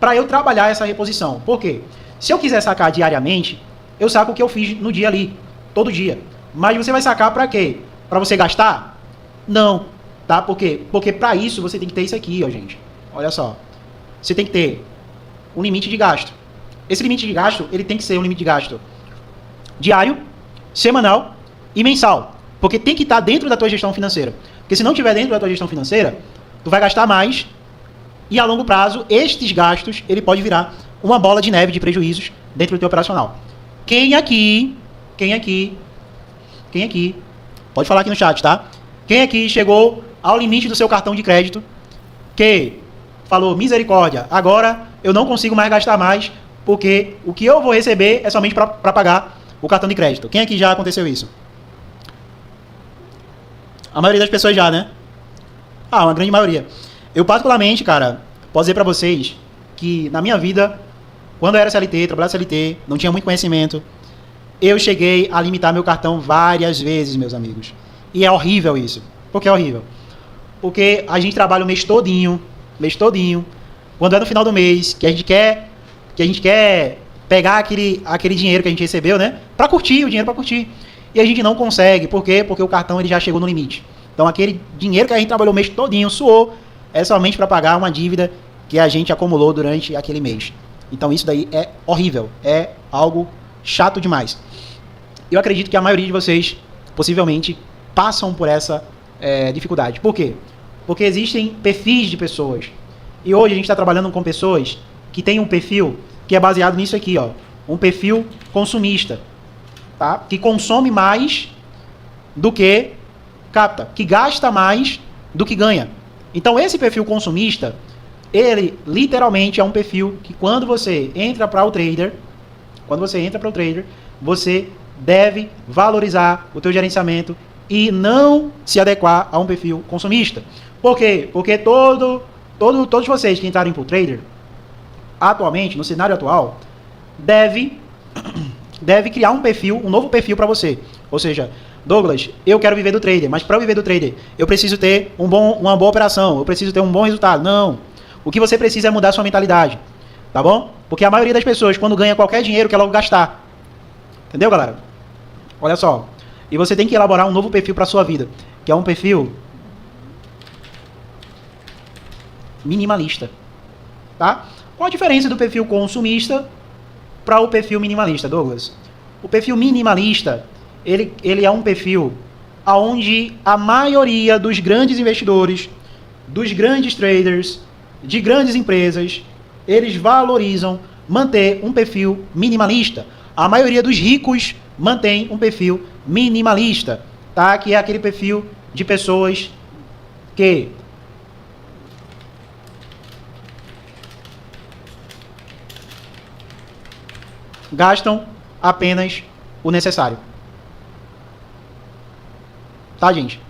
[SPEAKER 1] para eu trabalhar essa reposição. Por quê? Se eu quiser sacar diariamente, eu saco o que eu fiz no dia ali, todo dia. Mas você vai sacar para quê? Para você gastar? Não, tá? Por quê? Porque para isso você tem que ter isso aqui, ó, gente. Olha só. Você tem que ter um limite de gasto. Esse limite de gasto, ele tem que ser um limite de gasto diário, semanal e mensal. Porque tem que estar dentro da tua gestão financeira. Porque se não estiver dentro da tua gestão financeira, tu vai gastar mais e a longo prazo, estes gastos, ele pode virar uma bola de neve de prejuízos dentro do teu operacional. Quem aqui, pode falar aqui no chat, tá? Quem aqui chegou ao limite do seu cartão de crédito, que falou, misericórdia, agora eu não consigo mais gastar mais, porque o que eu vou receber é somente para pagar o cartão de crédito. Quem aqui já aconteceu isso? A maioria das pessoas já, né? Uma grande maioria. Eu particularmente, cara, posso dizer pra vocês que na minha vida, quando eu era CLT, trabalhava CLT, não tinha muito conhecimento, eu cheguei a limitar meu cartão várias vezes, meus amigos. E é horrível isso. Por que é horrível? Porque a gente trabalha o mês todinho, quando é no final do mês, que a gente quer pegar aquele dinheiro que a gente recebeu, né? Pra curtir, o dinheiro pra curtir. E a gente não consegue. Por quê? Porque o cartão ele já chegou no limite. Então aquele dinheiro que a gente trabalhou o mês todinho, suou, é somente para pagar uma dívida que a gente acumulou durante aquele mês. Então isso daí é horrível, é algo chato demais. Eu acredito que a maioria de vocês, possivelmente, passam por essa dificuldade. Por quê? Porque existem perfis de pessoas. E hoje a gente está trabalhando com pessoas que têm um perfil que é baseado nisso aqui, ó, um perfil consumista, tá? Que consome mais do que capta, que gasta mais do que ganha. Então esse perfil consumista, ele literalmente é um perfil que quando você entra para o trader, você deve valorizar o teu gerenciamento e não se adequar a um perfil consumista. Por quê? Porque todos vocês que entrarem para o trader, atualmente, no cenário atual, deve criar um novo perfil para você. Ou seja, Douglas, eu quero viver do trader, mas para eu viver do trader, eu preciso ter uma boa operação, eu preciso ter um bom resultado. Não. O que você precisa é mudar sua mentalidade, tá bom? Porque a maioria das pessoas, quando ganha qualquer dinheiro, quer logo gastar. Entendeu, galera? Olha só. E você tem que elaborar um novo perfil para sua vida, que é um perfil minimalista, tá? Qual a diferença do perfil consumista para o perfil minimalista, Douglas? O perfil minimalista, ele é um perfil onde a maioria dos grandes investidores, dos grandes traders, de grandes empresas, eles valorizam manter um perfil minimalista. A maioria dos ricos mantém um perfil minimalista, tá? Que é aquele perfil de pessoas que gastam apenas o necessário. Tá, gente?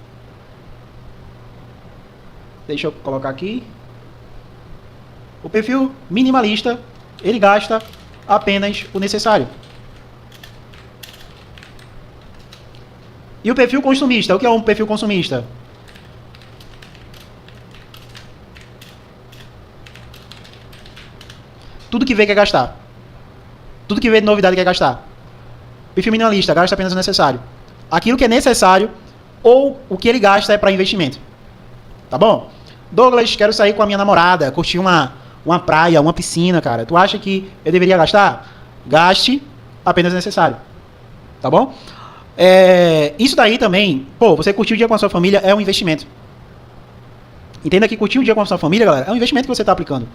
[SPEAKER 1] Deixa eu colocar aqui. O perfil minimalista, ele gasta apenas o necessário. E o perfil consumista? O que é um perfil consumista? Tudo que vê quer gastar. Tudo que vê de novidade quer gastar. Perfil minimalista, gasta apenas o necessário. Aquilo que é necessário ou o que ele gasta é para investimento. Tá bom? Douglas, quero sair com a minha namorada, curtir uma praia, uma piscina, cara. Tu acha que eu deveria gastar? Gaste apenas o necessário. Tá bom? Isso daí também, você curtir o dia com a sua família é um investimento. Entenda que curtir o dia com a sua família, galera, é um investimento que você está aplicando.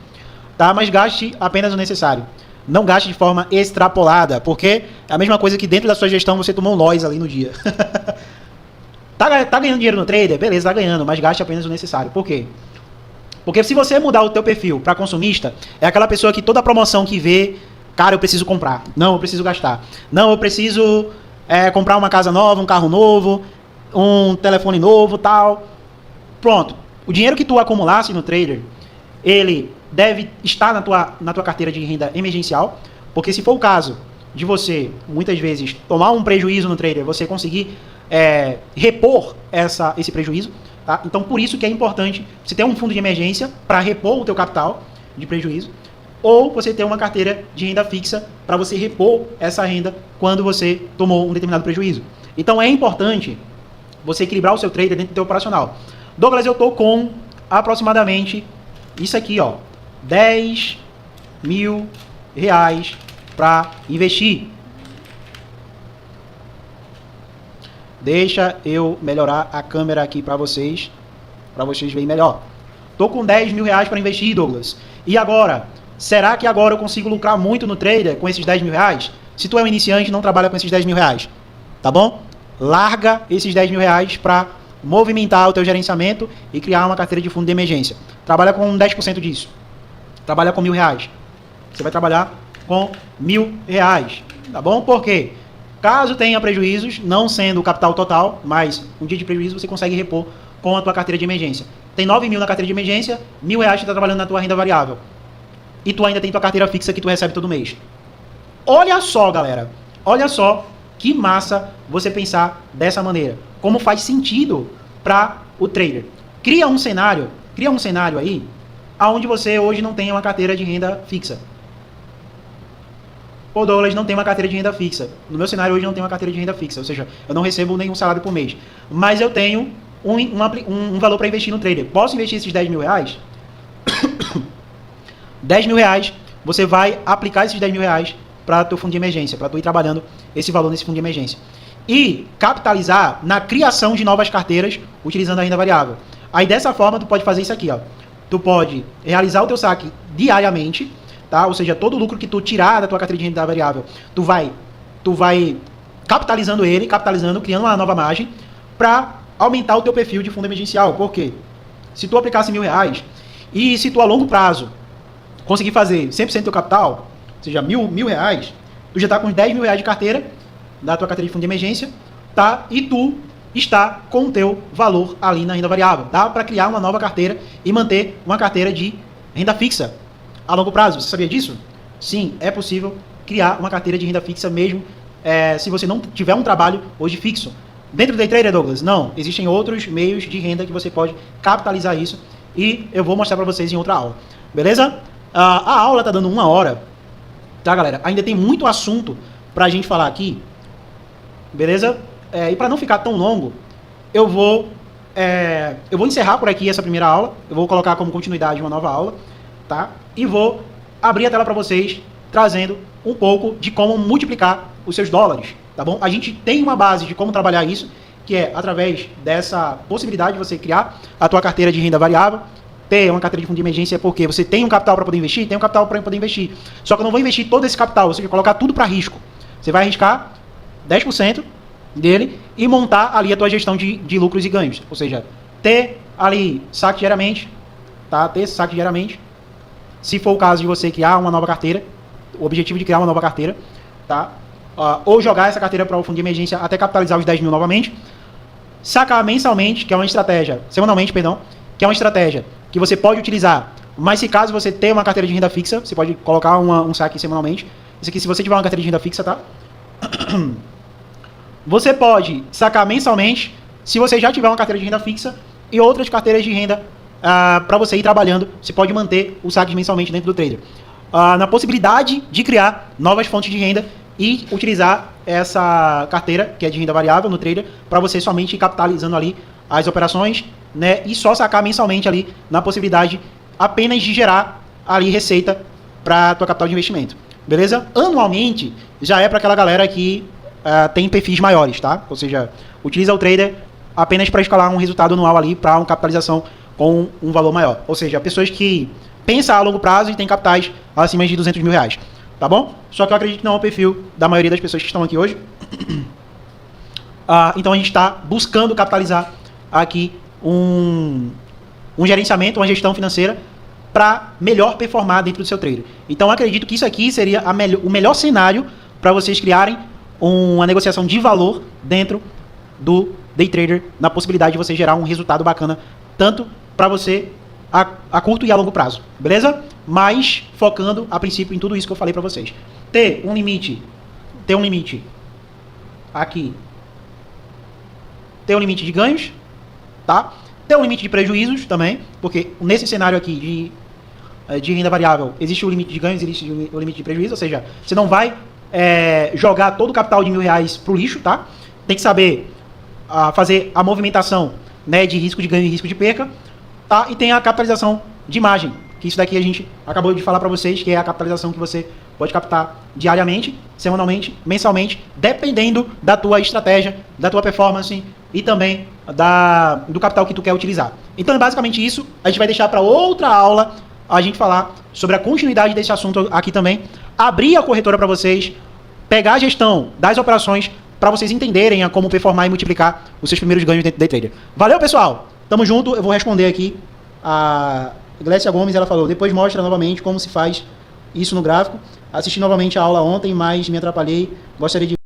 [SPEAKER 1] Tá? Mas gaste apenas o necessário. Não gaste de forma extrapolada, porque é a mesma coisa que dentro da sua gestão você tomou um loss ali no dia. Tá ganhando dinheiro no trader? Beleza, tá ganhando, mas gaste apenas o necessário. Por quê? Porque se você mudar o teu perfil para consumista, é aquela pessoa que toda promoção que vê, cara, eu preciso comprar. Não, eu preciso gastar. Não, eu preciso comprar uma casa nova, um carro novo, um telefone novo, tal. Pronto. O dinheiro que tu acumulasse no trader, ele deve estar na tua carteira de renda emergencial, porque se for o caso de você, muitas vezes, tomar um prejuízo no trader, você conseguir repor esse prejuízo, tá? Então, por isso que é importante você ter um fundo de emergência para repor o teu capital de prejuízo, ou você ter uma carteira de renda fixa para você repor essa renda quando você tomou um determinado prejuízo. Então, é importante você equilibrar o seu trader dentro do teu operacional. Douglas, eu tô com aproximadamente isso aqui, ó, 10 mil reais para investir. Deixa eu melhorar a câmera aqui para vocês verem melhor. Tô com 10 mil reais para investir, Douglas. E agora? Será que agora eu consigo lucrar muito no trader com esses 10 mil reais? Se tu é um iniciante, não trabalha com esses 10 mil reais. Tá bom? Larga esses 10 mil reais para movimentar o teu gerenciamento e criar uma carteira de fundo de emergência. Trabalha com 10% disso. Trabalha com R$1.000. Você vai trabalhar com R$1.000. Tá bom? Por quê? Caso tenha prejuízos, não sendo o capital total, mas um dia de prejuízo você consegue repor com a tua carteira de emergência. Tem 9 mil na carteira de emergência, R$1.000 você está trabalhando na tua renda variável. E tu ainda tem tua carteira fixa que tu recebe todo mês. Olha só, galera. Olha só que massa você pensar dessa maneira. Como faz sentido para o trader. Cria um cenário aí, onde você hoje não tem uma carteira de renda fixa. Pô, Douglas, não tem uma carteira de renda fixa. No meu cenário hoje não tem uma carteira de renda fixa, ou seja, eu não recebo nenhum salário por mês. Mas eu tenho um valor para investir no trader. Posso investir esses 10 mil reais? 10 mil reais, você vai aplicar esses 10 mil reais para teu fundo de emergência, para tu ir trabalhando esse valor nesse fundo de emergência. E capitalizar na criação de novas carteiras utilizando a renda variável. Aí dessa forma tu pode fazer isso aqui, ó. Tu pode realizar o teu saque diariamente, tá? Ou seja, todo o lucro que tu tirar da tua carteira de renda variável, tu vai capitalizando, criando uma nova margem para aumentar o teu perfil de fundo emergencial. Por quê? Se tu aplicasse R$1.000 e se tu a longo prazo conseguir fazer 100% do teu capital, ou seja, mil reais, tu já está com uns 10 mil reais de carteira, da tua carteira de fundo de emergência, tá? E tu está com o teu valor ali na renda variável. Dá para criar uma nova carteira e manter uma carteira de renda fixa a longo prazo. Você sabia disso? Sim, é possível criar uma carteira de renda fixa mesmo se você não tiver um trabalho hoje fixo. Dentro do Day Trader, Douglas? Não. Existem outros meios de renda que você pode capitalizar isso e eu vou mostrar para vocês em outra aula. Beleza? A aula tá dando 1 hora, tá, galera? Ainda tem muito assunto pra gente falar aqui, beleza? E para não ficar tão longo, eu vou encerrar por aqui essa primeira aula. Eu vou colocar como continuidade uma nova aula, tá? E vou abrir a tela para vocês, trazendo um pouco de como multiplicar os seus dólares, tá bom? A gente tem uma base de como trabalhar isso, que é através dessa possibilidade de você criar a tua carteira de renda variável, ter uma carteira de fundo de emergência, porque você tem um capital para poder investir, tem um capital para poder investir. Só que eu não vou investir todo esse capital, você vai colocar tudo para risco. Você vai arriscar 10% dele e montar ali a tua gestão de lucros e ganhos. Ou seja, ter ali saque diariamente, tá? Ter esse saque diariamente. Se for o caso de você criar uma nova carteira, o objetivo de criar uma nova carteira, tá? Ou jogar essa carteira para o fundo de emergência até capitalizar os 10 mil novamente. Sacar mensalmente, que é uma estratégia, semanalmente, perdão, que é uma estratégia que você pode utilizar, mas se caso você tenha uma carteira de renda fixa, você pode colocar um saque semanalmente. Isso aqui, se você tiver uma carteira de renda fixa, tá? Você pode sacar mensalmente, se você já tiver uma carteira de renda fixa e outras carteiras de renda para você ir trabalhando, você pode manter os saques mensalmente dentro do trader. Na possibilidade de criar novas fontes de renda e utilizar essa carteira, que é de renda variável no trader, para você somente ir capitalizando ali as operações, né, e só sacar mensalmente ali na possibilidade apenas de gerar ali receita para tua capital de investimento. Beleza? Anualmente já é para aquela galera que tem perfis maiores, tá? Ou seja, utiliza o trader apenas para escalar um resultado anual ali para uma capitalização com um valor maior. Ou seja, pessoas que pensam a longo prazo e têm capitais acima de 200 mil reais. Tá bom? Só que eu acredito que não é o perfil da maioria das pessoas que estão aqui hoje. Então a gente está buscando capitalizar aqui um gerenciamento, uma gestão financeira para melhor performar dentro do seu trader. Então acredito que isso aqui seria o melhor cenário para vocês criarem uma negociação de valor dentro do day trader, na possibilidade de você gerar um resultado bacana, tanto para você a curto e a longo prazo, beleza? Mas focando a princípio em tudo isso que eu falei para vocês. Ter um limite aqui, ter um limite de ganhos, tá? Ter um limite de prejuízos também, porque nesse cenário aqui de renda variável existe o limite de ganhos, existe o limite de prejuízo, ou seja, você não vai jogar todo o capital de R$1.000 pro lixo, tá? Tem que saber fazer a movimentação, né, de risco de ganho e risco de perca, tá? E tem a capitalização de margem, que isso daqui a gente acabou de falar para vocês, que é a capitalização que você pode captar diariamente, semanalmente, mensalmente, dependendo da tua estratégia, da tua performance e também do capital que tu quer utilizar. Então é basicamente isso. A gente vai deixar para outra aula a gente falar sobre a continuidade desse assunto aqui também, abrir a corretora para vocês, pegar a gestão das operações para vocês entenderem a como performar e multiplicar os seus primeiros ganhos dentro do day trader. Valeu, pessoal! Tamo junto. Eu vou responder aqui a Glécia Gomes, ela falou, depois mostra novamente como se faz isso no gráfico. Assisti novamente a aula ontem, mas me atrapalhei. Gostaria de